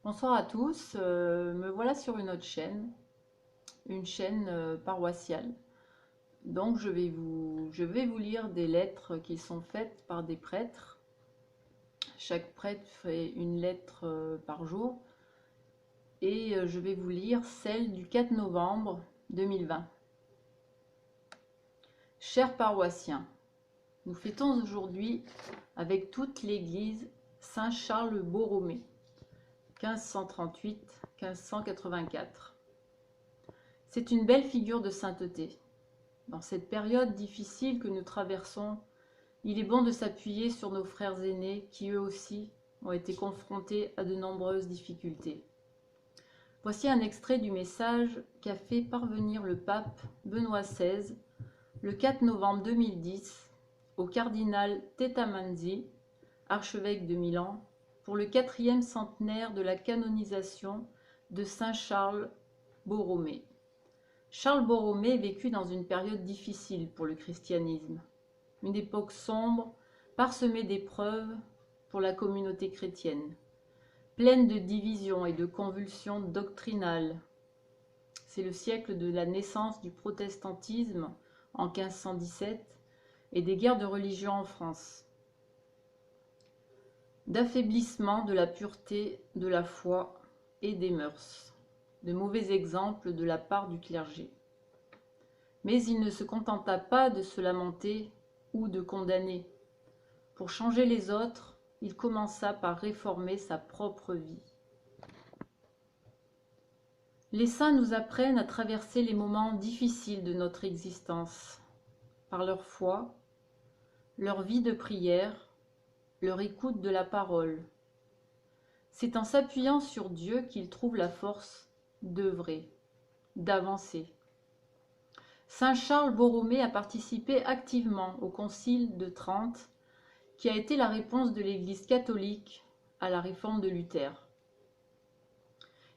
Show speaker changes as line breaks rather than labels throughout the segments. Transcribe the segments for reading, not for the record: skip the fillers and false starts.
Bonsoir à tous, me voilà sur une autre chaîne, une chaîne paroissiale. Donc je vais vous lire des lettres qui sont faites par des prêtres. Chaque prêtre fait une lettre par jour et je vais vous lire celle du 4 novembre 2020. Chers paroissiens, nous fêtons aujourd'hui avec toute l'Église Saint Charles Borromée, 1538-1584. C'est une belle figure de sainteté. Dans cette période difficile que nous traversons, il est bon de s'appuyer sur nos frères aînés qui eux aussi ont été confrontés à de nombreuses difficultés. Voici un extrait du message qu'a fait parvenir le pape Benoît XVI le 4 novembre 2010 au cardinal Tettamanzi, archevêque de Milan, pour le 4e centenaire de la canonisation de Saint Charles Borromée. Charles Borromée vécut dans une période difficile pour le christianisme, une époque sombre, parsemée d'épreuves pour la communauté chrétienne, pleine de divisions et de convulsions doctrinales. C'est le siècle de la naissance du protestantisme en 1517 et des guerres de religion en France, d'affaiblissement de la pureté de la foi et des mœurs, de mauvais exemples de la part du clergé. Mais il ne se contenta pas de se lamenter ou de condamner. Pour changer les autres, il commença par réformer sa propre vie. Les saints nous apprennent à traverser les moments difficiles de notre existence, par leur foi, leur vie de prière, leur écoute de la parole. C'est en s'appuyant sur Dieu qu'ils trouvent la force d'œuvrer, d'avancer. Saint Charles Borromée a participé activement au Concile de Trente, qui a été la réponse de l'Église catholique à la réforme de Luther.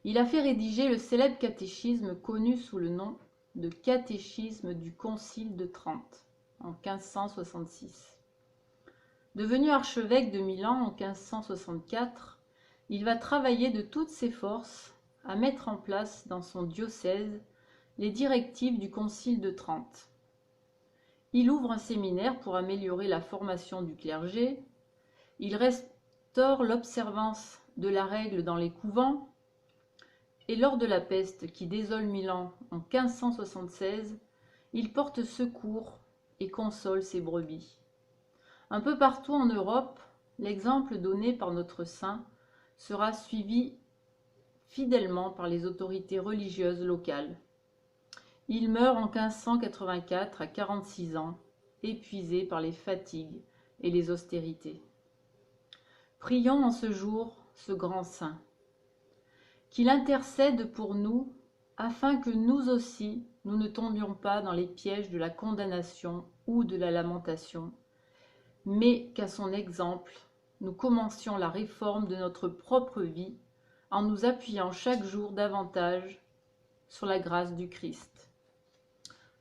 Il a fait rédiger le célèbre catéchisme connu sous le nom de Catéchisme du Concile de Trente en 1566. Devenu archevêque de Milan en 1564, il va travailler de toutes ses forces à mettre en place dans son diocèse les directives du Concile de Trente. Il ouvre un séminaire pour améliorer la formation du clergé, il restaure l'observance de la règle dans les couvents, et lors de la peste qui désole Milan en 1576, il porte secours et console ses brebis. Un peu partout en Europe, l'exemple donné par notre saint sera suivi fidèlement par les autorités religieuses locales. Il meurt en 1584 à 46 ans, épuisé par les fatigues et les austérités. Prions en ce jour ce grand saint, qu'il intercède pour nous, afin que nous aussi, nous ne tombions pas dans les pièges de la condamnation ou de la lamentation, mais qu'à son exemple, nous commencions la réforme de notre propre vie en nous appuyant chaque jour davantage sur la grâce du Christ.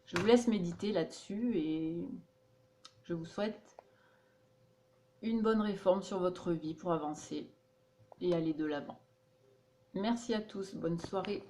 Je vous laisse méditer là-dessus et je vous souhaite une bonne réforme sur votre vie pour avancer et aller de l'avant. Merci à tous, bonne soirée.